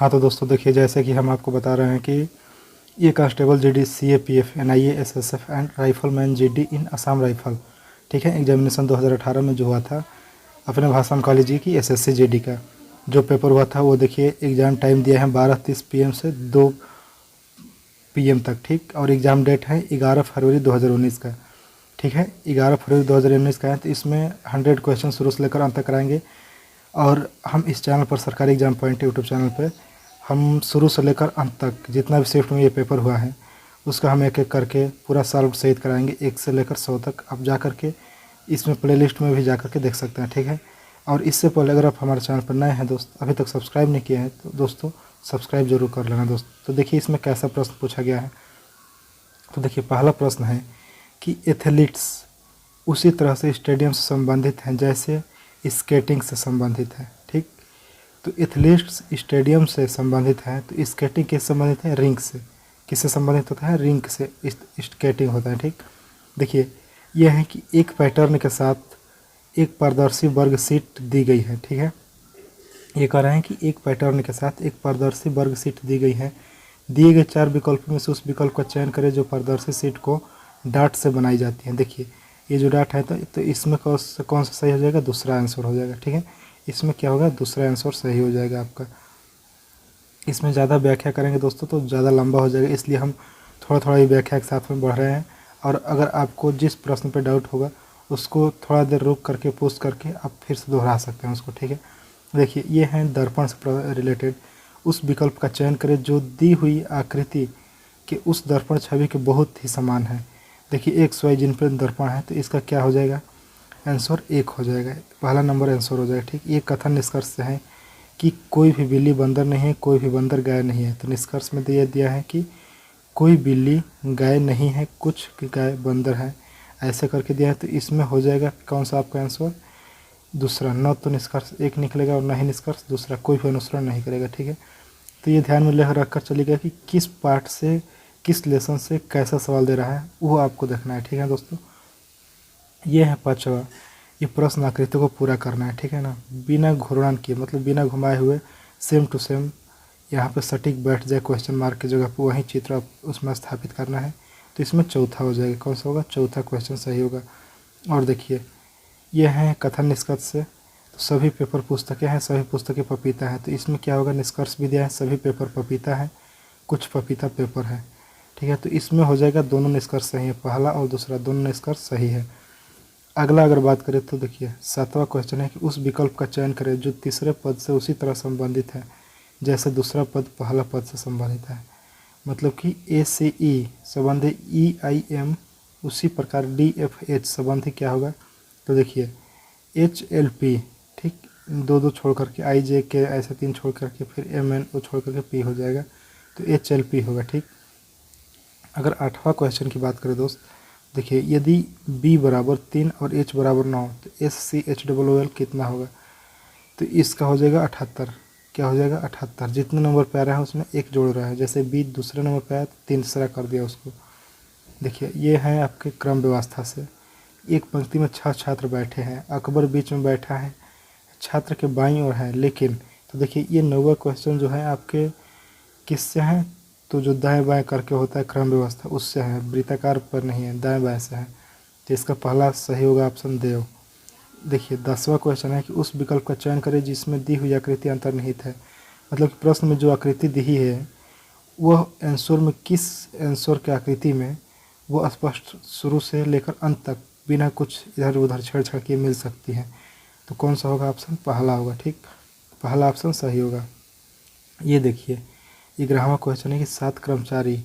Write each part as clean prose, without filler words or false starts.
हाँ तो दोस्तों देखिए, जैसे कि हम आपको बता रहे हैं कि ये constable GD CAPF NIA SSF and rifleman GD in Assam rifle, ठीक है, एग्जामिनेशन 2018 में जो हुआ था अपने भाषा में कह लीजिए कि एसएससी जीडी का जो पेपर हुआ था वो देखिए एग्ज़ाम टाइम दिया है 12:30 PM से 2 PM तक, ठीक। और एग्ज़ाम डेट है 11 फरवरी 2019 का, ठीक है, 11 फरवरी 2019 का है। तो इसमें 100 क्वेश्चन शुरू से लेकर अंत तक कराएंगे। और हम इस चैनल पर सरकारी एग्जाम पॉइंट यूट्यूब चैनल पर हम शुरू से लेकर अंत तक जितना भी शिफ्ट में ये पेपर हुआ है उसका हम एक एक करके पूरा सॉल्व सहित कराएंगे 1 से लेकर 100 तक। आप जा कर के इसमें प्लेलिस्ट में भी जा कर के देख सकते हैं, ठीक है। और इससे पहले अगर आप हमारे चैनल पर नए हैं दोस्त, अभी तक सब्सक्राइब नहीं किए हैं तो दोस्तों सब्सक्राइब जरूर कर लेना दोस्त। तो देखिए इसमें कैसा प्रश्न पूछा गया है। तो देखिए पहला प्रश्न है कि एथलीट्स उसी तरह से स्टेडियम से संबंधित हैं जैसे स्केटिंग से संबंधित है, ठीक। तो एथलीट्स स्टेडियम से संबंधित हैं, तो स्केटिंग किससे संबंधित है? रिंग से। किससे संबंधित होता है? रिंग से स्केटिंग होता है, ठीक। देखिए यह है कि एक पैटर्न के साथ एक पारदर्शी वर्ग सीट दी गई है, ठीक है। ये कह रहे हैं कि एक पैटर्न के साथ एक पारदर्शी वर्ग सीट दी गई है। दिए गए 4 विकल्पों में से उस विकल्प का चयन करें जो पारदर्शी सीट को डाट से बनाई जाती है। देखिए ये जो डाट है तो इसमें कौन सा सही हो जाएगा? दूसरा आंसर हो जाएगा, ठीक है। इसमें क्या होगा? दूसरा आंसर सही हो जाएगा आपका। इसमें ज़्यादा व्याख्या करेंगे दोस्तों तो ज़्यादा लंबा हो जाएगा, इसलिए हम थोड़ा थोड़ा ही व्याख्या के साथ में बढ़ रहे हैं। और अगर आपको जिस प्रश्न पर डाउट होगा उसको थोड़ा देर रुक करके पूछ करके आप फिर से दोहरा सकते हैं उसको, ठीक है। देखिए ये हैं दर्पण से रिलेटेड। उस विकल्प का चयन करें जो दी हुई आकृति के उस दर्पण छवि के बहुत ही समान है। देखिए एक XY जिन पर दर्पण है तो इसका क्या हो जाएगा? आंसर 1 हो जाएगा, पहला नंबर आंसर हो जाएगा, ठीक। ये कथन निष्कर्ष से है कि कोई भी बिल्ली बंदर नहीं है, कोई भी बंदर गाय नहीं है। तो निष्कर्ष में दिया है कि कोई बिल्ली गाय नहीं है, कुछ गाय बंदर है, ऐसे करके दिया है। तो इसमें हो जाएगा कौन सा आपका आंसर? दूसरा। न तो निष्कर्ष 1 निकलेगा और न ही निष्कर्ष दूसरा, कोई भी अनुसरण नहीं करेगा, ठीक है। तो ये ध्यान में रख कर चलिएगा कि किस पार्ट से किस लेसन से कैसा सवाल दे रहा है वो आपको देखना है, ठीक है दोस्तों। ये है 5वां, ये प्रश्न आकृति को पूरा करना है, ठीक है ना, बिना घूर्णन किए, मतलब बिना घुमाए हुए सेम टू सेम यहाँ पे सटीक बैठ जाए क्वेश्चन मार्क की जगह पर, वही चित्र आप उसमें स्थापित करना है। तो इसमें चौथा हो जाएगा, कौन सा होगा? चौथा क्वेश्चन सही होगा। और देखिए यह है कथन निष्कर्ष से, तो सभी पेपर पुस्तकें हैं, सभी पुस्तकें पपीता हैं। तो इसमें क्या होगा? निष्कर्ष भी दिया है सभी पेपर पपीता है, कुछ पपीता पेपर है, ठीक है। तो इसमें हो जाएगा दोनों निष्कर्ष सही है, पहला और दूसरा दोनों निष्कर्ष सही है। अगला अगर बात करें तो देखिए 7वां क्वेश्चन है कि उस विकल्प का चयन करें जो तीसरे पद से उसी तरह संबंधित है जैसे दूसरा पद पहला पद से संबंधित है। मतलब कि A से E संबंधी EIM उसी प्रकार DFH संबंधी क्या होगा? तो देखिए HLP, ठीक, 2 छोड़ करके IJK ऐसे 3 छोड़ करके फिर MNO छोड़ करके P हो जाएगा, तो HLP होगा, ठीक। अगर 8वां क्वेश्चन की बात करें दोस्त, देखिए यदि B बराबर 3 और H बराबर 9 तो SCHOOL कितना होगा? तो इसका हो जाएगा 78। क्या हो जाएगा? 78। जितने नंबर पे आ रहा है उसमें 1 जोड़ रहा है, जैसे B दूसरे नंबर पे आया तो तीसरा कर दिया उसको। देखिए ये है आपके क्रम व्यवस्था से, एक पंक्ति में 6 छात्र बैठे हैं, अकबर बीच में बैठा है, छात्र के बाईं ओर है लेकिन, तो देखिए ये 9वां क्वेश्चन जो है आपके किससे है? तो जो दाएं बाएं करके होता है क्रम व्यवस्था उससे है, वृत्ताकार पर नहीं है, दाएं बाएं से है। तो इसका पहला सही होगा ऑप्शन देव। देखिए 10वां क्वेश्चन है कि उस विकल्प का चयन करें जिसमें दी हुई आकृति अंतर्निहित है। मतलब कि प्रश्न में जो आकृति दी है वह आंसर में किस आंसर की आकृति में वो स्पष्ट शुरू से लेकर अंत तक बिना कुछ इधर उधर छेड़छाड़ किए मिल सकती है। तो कौन सा होगा? ऑप्शन पहला होगा, ठीक, पहला ऑप्शन सही होगा। ये देखिए 11वां क्वेश्चन है कि 7 कर्मचारी,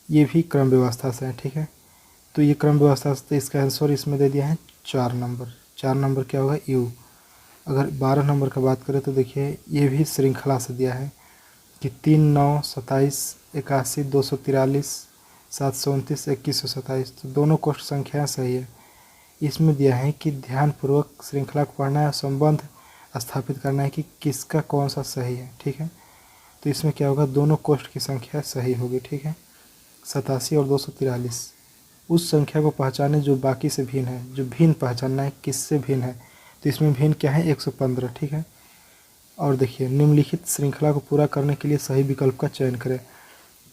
ये भी क्रम व्यवस्था से है, ठीक है। तो ये क्रम व्यवस्था से, तो इसका आंसर इसमें दे दिया है 4 नंबर। 4 नंबर क्या होगा? U। अगर 12 नंबर का बात करें तो देखिए ये भी श्रृंखला से दिया है कि 3, 9, 27, 81, 243, 729, 2127। तो दोनों कोष्ठ संख्या सही है। इसमें दिया है कि ध्यानपूर्वक श्रृंखला को पढ़ना है, संबंध स्थापित करना है कि किसका कौन सा सही है, ठीक है। तो इसमें क्या होगा? दोनों कोष्ठ की संख्या सही होगी, ठीक है। 87 और 243 उस संख्या को पहचाने जो बाकी से भिन्न है, जो भिन्न पहचानना है किससे भिन्न है। तो इसमें भिन्न क्या है? 115, ठीक है। और देखिए निम्नलिखित श्रृंखला को पूरा करने के लिए सही विकल्प का चयन करें।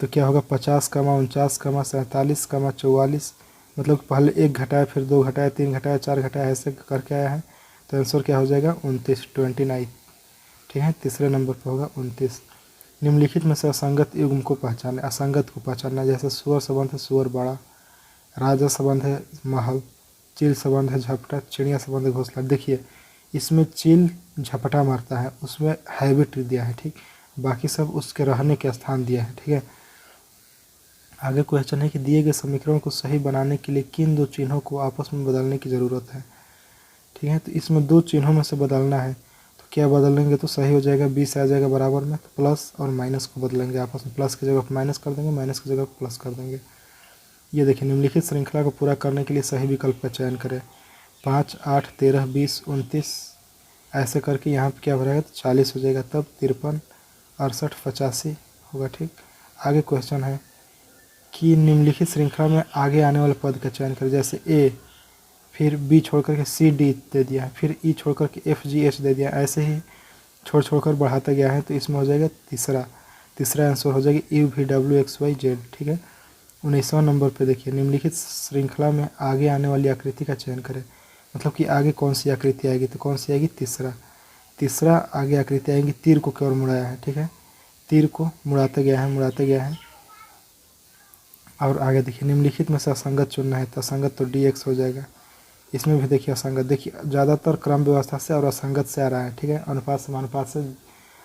तो क्या होगा 50, 49, 47, 44, मतलब पहले 1 घटाया, फिर 2 घटाया, 3 घटाया, 4 घटाया, ऐसे करके आया है। तो आंसर क्या हो जाएगा 29, 29। ठीक है, तीसरे नंबर पर होगा 29। निम्नलिखित में से असंगत युग्म को पहचाने, असंगत को पहचानना। जैसे सुअर संबंध है सुअर बड़ा, राजा संबंध है महल, चील संबंध है झपटा, चिड़िया संबंध है घोंसला। देखिए इसमें चील झपटा मारता है, उसमें हैबिट दिया है, ठीक, बाकी सब उसके रहने के स्थान दिया है। ठीक है, आगे क्वेश्चन है कि दिए गए समीकरण को सही बनाने के लिए किन दो चिन्हों को आपस में बदलने की ज़रूरत है। ठीक है, तो इसमें दो चिन्हों में से बदलना है, तो क्या बदलेंगे तो सही हो जाएगा, 20 आ जाएगा बराबर में, तो प्लस और माइनस को बदलेंगे आपस में, प्लस की जगह पर माइनस कर देंगे, माइनस की जगह पर प्लस कर देंगे। ये देखिए निम्नलिखित श्रृंखला को पूरा करने के लिए सही विकल्प का चयन करें। 5, 8, 13, 20, 29, ऐसे करके यहाँ पर क्या भरेगा तो 40 हो जाएगा, तब 53, 68, 85 होगा। ठीक, आगे क्वेश्चन है कि निम्नलिखित श्रृंखला में आगे आने वाले पद का चयन करें। जैसे ए, फिर बी छोड़ करके सी डी दे दिया है, फिर ई छोड़ करके एफ जी एच दे दिया, ऐसे ही छोड़ छोड़ कर बढ़ाता गया है। तो इसमें हो जाएगा तीसरा आंसर हो जाएगा U V W X Y Z. ठीक है, 19वां नंबर पे देखिए निम्नलिखित श्रृंखला में आगे आने वाली आकृति का चयन करें। मतलब कि आगे कौन सी आकृति आएगी, तो कौन सी आएगी तीसरा आगे आकृति आएगी, तीर को की ओर मुड़ाया है। ठीक है, तीर को मुड़ाता गया है। और आगे देखिए निम्नलिखित में से असंगत चुनना है, तो असंगत तो डी एक्स हो जाएगा। इसमें भी देखिए असंगत, देखिए ज़्यादातर क्रम व्यवस्था से और असंगत से आ रहा है। ठीक है, अनुपात समानुपात से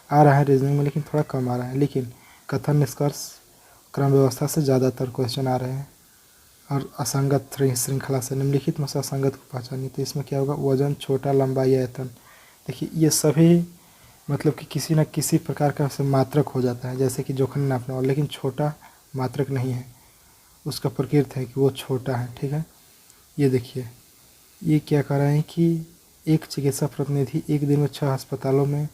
आ रहा है रीजनिंग में, लेकिन थोड़ा कम आ रहा है। लेकिन कथन निष्कर्ष क्रम व्यवस्था से ज़्यादातर क्वेश्चन आ रहे हैं, और असंगत श्रृंखला से निम्नलिखित में से असंगत को पहचानिए। तो इसमें क्या होगा, वजन, छोटा, लंबाई, आयतन। देखिए ये सभी मतलब कि किसी न किसी प्रकार का मात्रक हो जाता है, जैसे कि जोखन नापने वाला, लेकिन छोटा मात्रक नहीं है, उसका प्रकृति है कि वो छोटा है। ठीक है, ये देखिए ये क्या कर रहे हैं कि एक चिकित्सा प्रतिनिधि एक दिन में 6 अस्पतालों में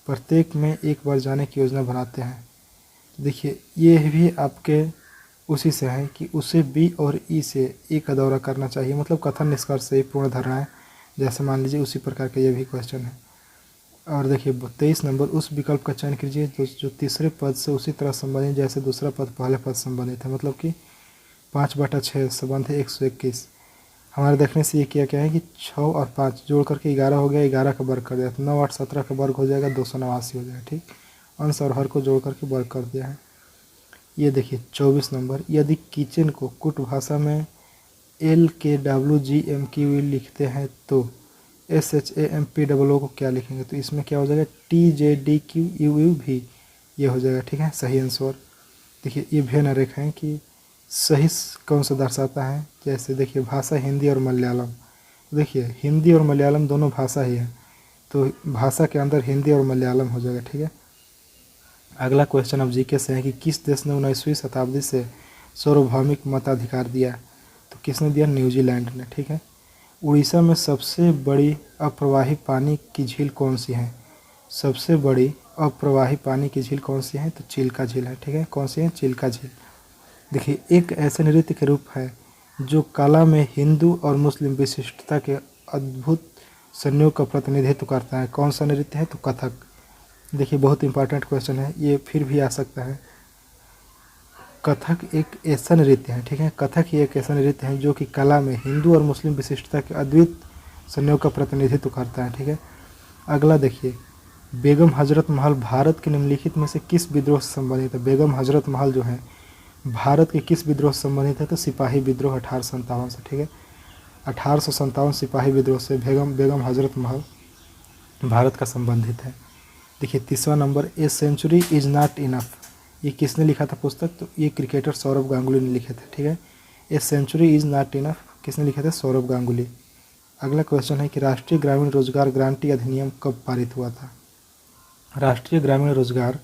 प्रत्येक में एक बार जाने की योजना बनाते हैं। देखिए ये भी आपके उसी से है कि उसे बी और ई से ए का दौरा करना चाहिए, मतलब कथन निष्कर्ष से पूर्ण धारणा है, जैसे मान लीजिए उसी प्रकार का ये भी क्वेश्चन है। और देखिए 23 नंबर, उस विकल्प का चयन कीजिए जो तीसरे पद से उसी तरह संबंधित जैसे दूसरा पद पहले पद संबंधित है। मतलब कि 5/6 संबंध है 121। हमारे देखने से ये क्या है कि 6 और 5 जोड़ करके 11 हो गया, 11 का वर्ग कर दिया, तो 9, 8, 17 का वर्ग हो जाएगा, 289 हो जाएगा। ठीक, अंश और हर को जोड़ करके वर्ग कर दिया है। ये देखिए 24 नंबर, यदि किचन को कुट भाषा में LKWGMQ लिखते हैं तो SHAMPOO को क्या लिखेंगे, तो इसमें क्या हो जाएगा TJDQUV, ये हो जाएगा। ठीक है, सही आंसर। देखिए ये भेन रेखा है कि सही कौन सा दर्शाता है। जैसे देखिए भाषा हिंदी और मलयालम, देखिए हिंदी और मलयालम दोनों भाषा ही है, तो भाषा के अंदर हिंदी और मलयालम हो जाएगा। ठीक है, अगला क्वेश्चन अब जीके से है कि किस देश ने 19वीं शताब्दी से सार्वभौमिक मताधिकार दिया, तो किसने दिया, न्यूजीलैंड ने। ठीक है, उड़ीसा में सबसे बड़ी अप्रवाही पानी की झील कौन सी है, सबसे बड़ी अप्रवाही पानी की झील कौन सी है, तो चिल्का झील है। ठीक है, कौन सी है, चिल्का झील। देखिए एक ऐसे नृत्य के रूप है जो कला में हिंदू और मुस्लिम विशिष्टता के अद्भुत संयोग का प्रतिनिधित्व करता है। कौन सा नृत्य है, तो कथक। देखिए बहुत इंपॉर्टेंट क्वेश्चन है ये, फिर भी आ सकता है। कथक एक ऐसा नृत्य है, ठीक है, कथक ही एक ऐसा नृत्य है जो कि कला में हिंदू और मुस्लिम विशिष्टता के अद्भुत संयोग का प्रतिनिधित्व करता है। ठीक है, अगला देखिए, बेगम हजरत महल भारत के निम्नलिखित में से किस विद्रोह से संबंधित है। बेगम हजरत महल जो है भारत के किस विद्रोह से संबंधित है, तो सिपाही विद्रोह 1857 से। ठीक है, 1857 सिपाही विद्रोह से बेगम हजरत महल भारत का संबंधित है। देखिए तीसरा number, A century is not enough, ये किसने लिखा था पुस्तक, तो ये क्रिकेटर सौरभ गांगुली ने लिखे थे। ठीक है, A century is not enough किसने लिखे थे, सौरभ गांगुली। अगला क्वेश्चन है कि राष्ट्रीय ग्रामीण रोजगार गारंटी अधिनियम कब पारित हुआ था। राष्ट्रीय ग्रामीण रोजगार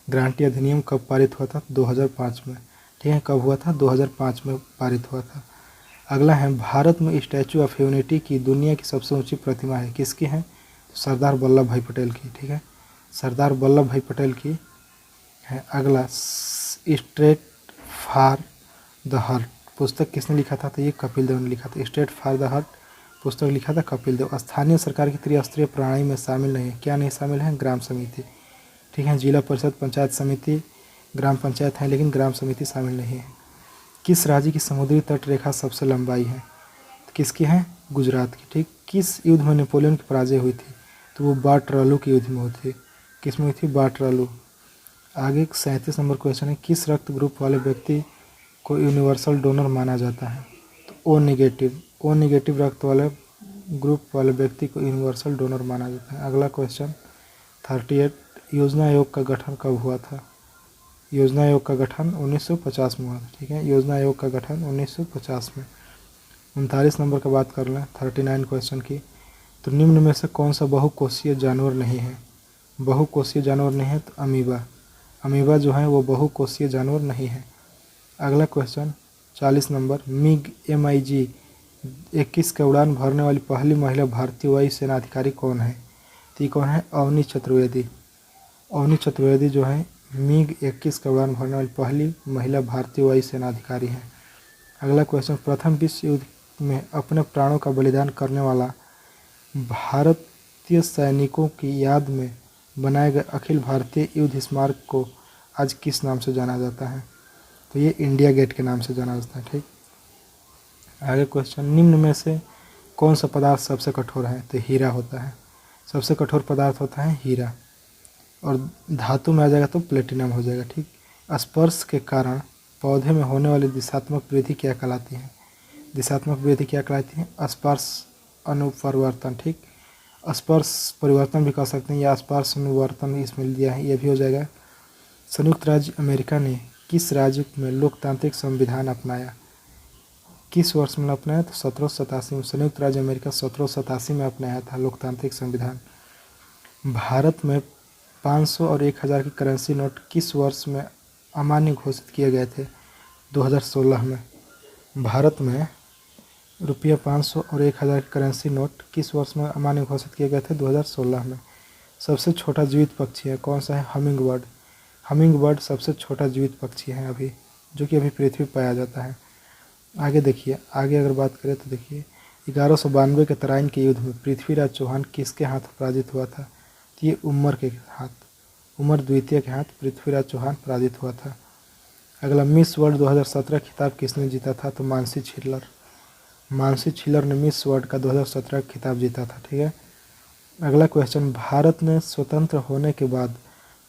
गारंटी अधिनियम कब पारित हुआ था, 2005 में। ठीक है, कब हुआ था, 2005 में पारित हुआ था। अगला है, भारत में स्टैचू ऑफ यूनिटी की दुनिया की सबसे ऊंची प्रतिमा है, किसकी है, तो सरदार वल्लभ भाई पटेल की। ठीक है, सरदार वल्लभ भाई पटेल की है। अगला, स्ट्रेट फॉर द हार्ट पुस्तक किसने लिखा था, तो ये कपिल देव ने लिखा था। स्ट्रेट फॉर द हार्ट पुस्तक लिखा था कपिल देव। स्थानीय सरकार की त्रिस्तरीय प्रणाली में शामिल नहीं है, क्या नहीं शामिल है? ग्राम समिति, ठीक है। जिला परिषद, पंचायत समिति, ग्राम पंचायत है, लेकिन ग्राम समिति शामिल नहीं है। किस राज्य की समुद्री तट रेखा सबसे लंबाई है? तो किसकी है? गुजरात की, ठीक। किस युद्ध में नेपोलियन की पराजय हुई थी? तो वो वाटरलू के युद्ध में हुई थी। किस में हुई थी? वाटरलू। आगे 37 नंबर क्वेश्चन है, किस रक्त ग्रुप वाले व्यक्ति को यूनिवर्सल डोनर माना जाता है? तो ओ नेगेटिव। ओ नेगेटिव रक्त वाले ग्रुप वाले व्यक्ति को यूनिवर्सल डोनर माना जाता है। अगला क्वेश्चन 38, योजना आयोग का गठन कब हुआ था? योजना आयोग का गठन 1950 में हुआ था, ठीक है। योजना आयोग का गठन 1950 में। 39 नंबर का बात कर लें 39 क्वेश्चन की, तो निम्न में से कौन सा बहुकोषीय जानवर नहीं है? बहुकोषीय जानवर नहीं है तो अमीबा। अमीबा जो है वो बहुकोषीय जानवर नहीं है। अगला क्वेश्चन 40 नंबर, मिग MiG 21 का उड़ान भरने वाली पहली महिला भारतीय वायु सेना अधिकारी कौन है? तो ये कौन है? अवनी चतुर्वेदी। अवनी चतुर्वेदी जो है मिग 21 का उड़ान भरने वाली पहली महिला भारतीय वायु सेना अधिकारी है। अगला क्वेश्चन, प्रथम विश्व युद्ध में अपने प्राणों का बलिदान करने वाला भारतीय सैनिकों की याद में बनाए गए अखिल भारतीय युद्ध स्मारक को आज किस नाम से जाना जाता है? तो ये इंडिया गेट के नाम से जाना जाता है, ठीक। आगे क्वेश्चन, निम्न में से कौन सा पदार्थ सबसे कठोर है? तो हीरा होता है। सबसे कठोर पदार्थ होता है हीरा। और धातु में आ जाएगा तो प्लेटिनम हो जाएगा, ठीक। स्पर्श के कारण पौधे में होने वाली दिशात्मक वृद्धि क्या कहलाती है? दिशात्मक वृद्धि क्या कहलाती है? स्पर्श अनुपरिवर्तन, ठीक। स्पर्श परिवर्तन भी कह सकते हैं या स्पर्श अनुवर्तन इसमें दिया है, ये भी हो जाएगा। संयुक्त राज्य अमेरिका ने किस राज्य में लोकतांत्रिक संविधान अपनाया? किस वर्ष में अपनाया? तो 1787 में। संयुक्त राज्य अमेरिका 1787 में अपनाया था लोकतांत्रिक संविधान। भारत में 500 और 1000 की करेंसी नोट किस वर्ष में अमान्य घोषित किए गए थे? 2016 में। भारत में रुपया 500 और 1000 की करेंसी नोट किस वर्ष में अमान्य घोषित किए गए थे? 2016 में। सबसे छोटा जीवित पक्षी है कौन सा है? Humming bird. हमिंग बर्ड सबसे छोटा जीवित पक्षी है अभी, जो कि अभी पृथ्वी पर पाया जाता है। आगे देखिए, आगे अगर बात करें तो देखिए 1192 के तराइन के युद्ध में पृथ्वीराज चौहान किसके हाथ पराजित हुआ था? तो ये उमर के हाथ, उमर द्वितीय के हाथ पृथ्वीराज चौहान पराजित हुआ था। अगला, मिस वर्ल्ड 2017 खिताब किसने जीता था? तो मानसी छिल्लर। मानसी छिल्लर ने मिस वर्ल्ड का 2017 खिताब जीता था, ठीक है। अगला क्वेश्चन, भारत ने स्वतंत्र होने के बाद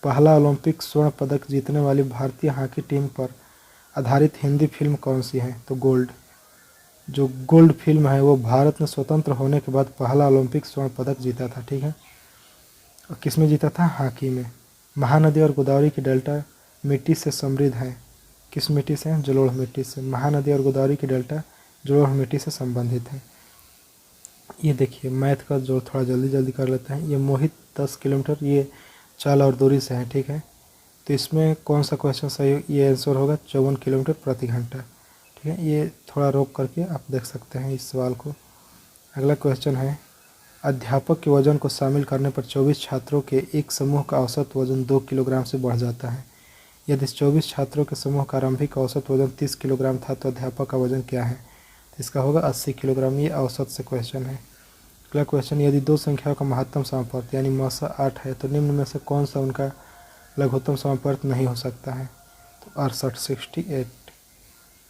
पहला ओलंपिक स्वर्ण पदक जीतने वाली भारतीय हॉकी टीम पर आधारित हिंदी फिल्म कौन सी है? तो गोल्ड। जो गोल्ड फिल्म है वो भारत ने स्वतंत्र होने के बाद पहला ओलंपिक स्वर्ण पदक जीता था, ठीक है। और किस में जीता था? हॉकी में। महानदी और गोदावरी की डेल्टा मिट्टी से समृद्ध है। किस मिट्टी से? जलोढ़ मिट्टी से। महानदी और गोदावरी की डेल्टा जलोढ़ मिट्टी से संबंधित है। ये देखिए मैथ का जो थोड़ा जल्दी जल्दी कर लेते हैं। ये मोहित 10 किलोमीटर ये चाल और दूरी से है, ठीक है। तो इसमें कौन सा क्वेश्चन सही? ये आंसर होगा 54 किलोमीटर प्रति घंटा, ठीक है। ये थोड़ा रोक करके आप देख सकते हैं इस सवाल को। अगला क्वेश्चन है, अध्यापक के वजन को शामिल करने पर 24 छात्रों के एक समूह का औसत वजन 2 किलोग्राम से बढ़ जाता है। यदि 24 छात्रों के समूह का आरंभिक औसत वजन 30 किलोग्राम था तो अध्यापक का वजन क्या है? तो इसका होगा 80 किलोग्राम। ये औसत से क्वेश्चन है। अगला क्वेश्चन, यदि दो संख्याओं का महत्तम समापर्त यानी मौसा 8 है तो निम्न में से कौन सा उनका लघुत्तम समापर्त नहीं हो सकता है? तो 68, 68।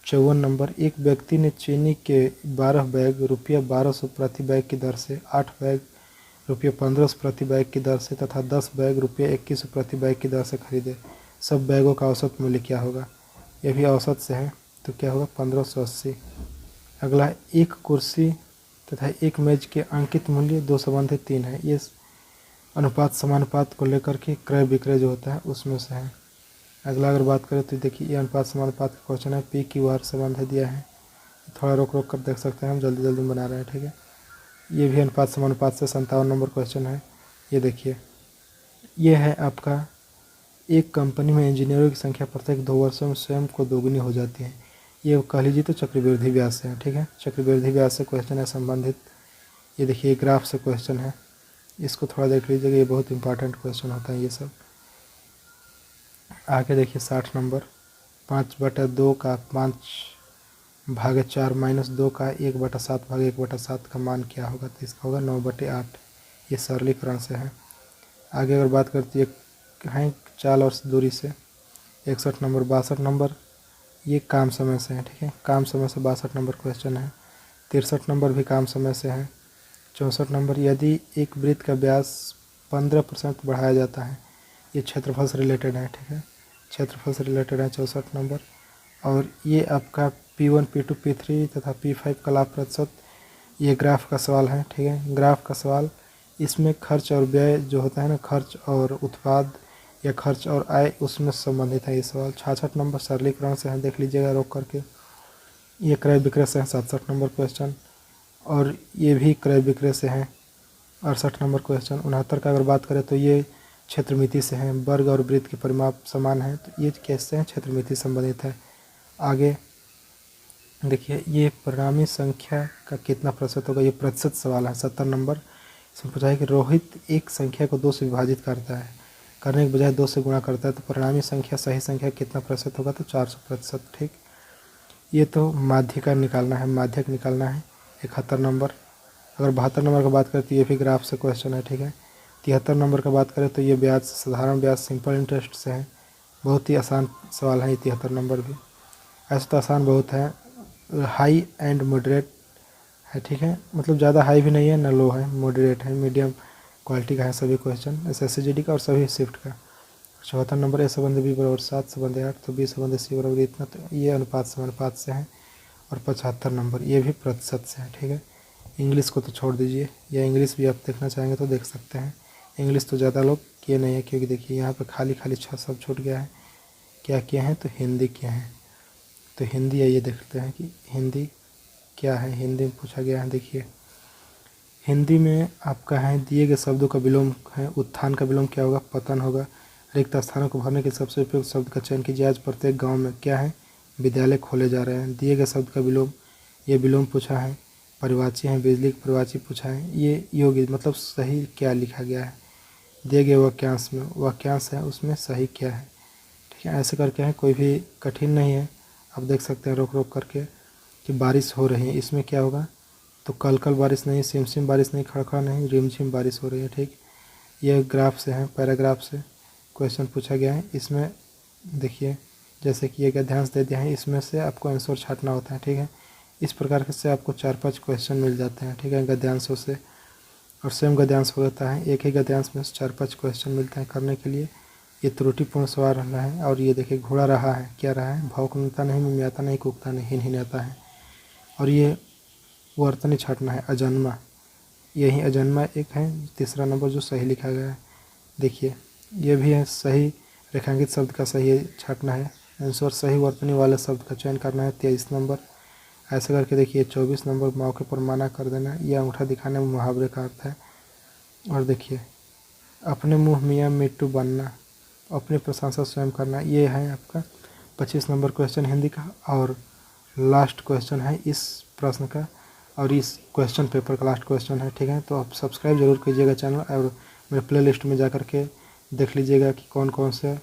54 नंबर, एक व्यक्ति ने चीनी के 12 बैग रुपया 1200 प्रति बैग की दर से, 8 बैग रुपया 1500 प्रति बैग की दर से तथा 10 बैग रुपया 2100 प्रति बैग की दर से खरीदे। सब बैगों का औसत मूल्य क्या होगा? यह भी औसत से है तो क्या होगा? 1580। अगला, एक कुर्सी तथा एक मेज के अंकित मूल्य 2/3 है। ये अनुपात समानुपात को लेकर के क्रय विक्रय जो होता है उसमें से है। अगला अगर बात करें तो देखिए ये अनुपात समानुपात का क्वेश्चन है। पी क्यू आर संबंध दिया है, थोड़ा रोक रोक कर देख सकते हैं, हम जल्दी जल्दी बना रहे हैं, ठीक है। ये भी अनुपात समानुपात से 57 नंबर क्वेश्चन है। ये देखिए, ये है आपका, एक कंपनी में इंजीनियरों की संख्या प्रत्येक 2 वर्षों में स्वयं को दोगुनी हो जाती है। ये कह लीजिए तो चक्रवृद्धि ब्याज से है, ठीक है। चक्रवृद्धि ब्याज से क्वेश्चन है संबंधित। ये देखिए ग्राफ से क्वेश्चन है, इसको थोड़ा देख लीजिएगा, ये बहुत इंपॉर्टेंट क्वेश्चन होता है ये सब। आगे देखिए 60 नंबर, 5/2 का 5 भागे 4 माइनस 2 का 1/7 भागे 1/7 का मान क्या होगा, तो इसका होगा 9/8। ये सरलीकरण से है। आगे अगर बात करती है चाल और दूरी से 61 नंबर 62 नंबर ये काम समय से है, ठीक है, काम समय से 62 नंबर क्वेश्चन है। 63 नंबर भी काम समय से है। 64 नंबर यदि एक वृत्त का व्यास 15% बढ़ाया जाता है, ये क्षेत्रफल से रिलेटेड है, ठीक है, क्षेत्रफल से रिलेटेड है 64 नंबर। और ये आपका P1 P2 P3 तथा P5 का लाभ प्रतिशत, ये ग्राफ का सवाल है, ठीक है, ग्राफ का सवाल। इसमें खर्च और व्यय जो होता है ना, खर्च और उत्पाद या खर्च और आय, उसमें संबंधित है ये सवाल। 66 नंबर सरलीकरण से है, देख लीजिएगा रोक करके। ये क्रय विक्रय से है 67 नंबर क्वेश्चन, और ये भी क्रय विक्रय से है 68 नंबर क्वेश्चन। 69 का अगर बात करें तो ये क्षेत्रमिति से है, वर्ग और वृत्त के परिमाप समान है, तो ये कैसे हैं, क्षेत्रमिति संबंधित है। आगे देखिए, ये परिणामी संख्या का कितना प्रतिशत होगा, ये प्रतिशत सवाल है 70 नंबर। इसमें पूछा है कि रोहित एक संख्या को 2 से विभाजित करता है, करने के बजाय 2 से गुणा करता है, तो परिणामी संख्या सही संख्या कितना प्रतिशत होगा, तो 400%, ठीक। ये तो माध्यक निकालना है, माध्यक निकालना है 71 नंबर। अगर 72 नंबर का बात करें तो ये भी ग्राफ से क्वेश्चन है, ठीक है। 73 नंबर का बात करें तो ये ब्याज साधारण ब्याज सिंपल इंटरेस्ट से है, बहुत ही आसान सवाल है 73 नंबर भी। ऐसे तो आसान बहुत है, हाई एंड मॉडरेट है, ठीक है, मतलब ज़्यादा हाई भी नहीं है ना लो है, मॉडरेट है, मीडियम क्वालिटी का है सभी क्वेश्चन, SSCGD का और सभी शिफ्ट का। 74 नंबर A = B = 7 = 8, तो B = C = इतना, तो ये अनुपात समानुपात से है। और 75 नंबर ये भी प्रतिशत से है, ठीक है। इंग्लिश को तो छोड़ दीजिए, या इंग्लिश भी आप देखना चाहेंगे तो देख सकते हैं। इंग्लिश तो ज़्यादा लोग किए नहीं है, क्योंकि देखिए यहाँ पे खाली खाली 6 सब छूट गया है। क्या किए हैं, तो हिंदी किए हैं। तो हिंदी आइए देखते हैं कि हिंदी क्या है। हिंदी में पूछा गया है, देखिए हिंदी में आपका है दिए गए शब्दों का विलोम है। उत्थान का विलोम क्या होगा, पतन होगा। रिक्त स्थानों को भरने के सबसे उपयुक्त शब्द का चयन कीजिए। आज प्रत्येक गांव में क्या है, विद्यालय खोले जा रहे हैं। दिए गए शब्द का विलोम, ये विलोम पूछा है। परिवाची है, बिजली की परिवाची पूछा है। ये योग्य मतलब सही क्या लिखा गया है। दिए गए वाक्यांश में, वाक्यांश है उसमें सही क्या है, ठीक है। ऐसे करके है, कोई भी कठिन नहीं है, आप देख सकते हैं रोक रोक करके कि बारिश हो रही है, इसमें क्या होगा, तो कल कल बारिश नहीं, सिम सिम बारिश नहीं, खड़खड़ नहीं, रिमझिम बारिश हो रही है, ठीक। यह ग्राफ से है, पैराग्राफ से क्वेश्चन पूछा गया है। इसमें देखिए जैसे कि ये गद्यांश दे दिया है, इसमें से आपको आंसर छाटना होता है, ठीक है। इस प्रकार से आपको 4-5 क्वेश्चन मिल जाते हैं, ठीक है, गद्यांशों से। और सेम गद्यांश होता है, एक ही गद्यांश में से 4-5 क्वेश्चन मिलते हैं करने के लिए। ये त्रुटिपूर्ण सवाल रहा है। और ये देखिए घोड़ा रहा है, क्या रहा है, भौंकता नहीं, मिमियाता नहीं, कूकता नहीं, हिनहिनाता है। और ये वर्तनी छाटना है, अजन्मा, यही अजन्मा एक है। तीसरा नंबर जो सही लिखा गया है, देखिए ये भी है सही, रेखांकित शब्द का सही छाटना है आंसर। सही वर्तनी वाले शब्द का चयन करना है 23 नंबर। ऐसे करके देखिए 24 नंबर मौके पर माना कर देना, यह अंगूठा दिखाने में मुहावरे का अर्थ है। और देखिए अपने मुँह मियाँ मिट्टू बनना, अपनी प्रशंसा स्वयं करना, ये है आपका 25 नंबर क्वेश्चन हिंदी का। और लास्ट क्वेश्चन है इस प्रश्न का, और इस क्वेश्चन पेपर का लास्ट क्वेश्चन है, ठीक है। तो आप सब्सक्राइब जरूर कीजिएगा चैनल, और मेरे प्लेलिस्ट में जा कर के देख लीजिएगा कि कौन कौन से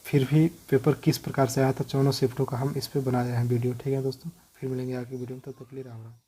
फिर भी पेपर किस प्रकार से आया था। 4 शिफ्टों का हम इस पर बनाए हैं वीडियो, ठीक है दोस्तों। फिर मिलेंगे आगे वीडियो में, तब तक के लिए राम राम।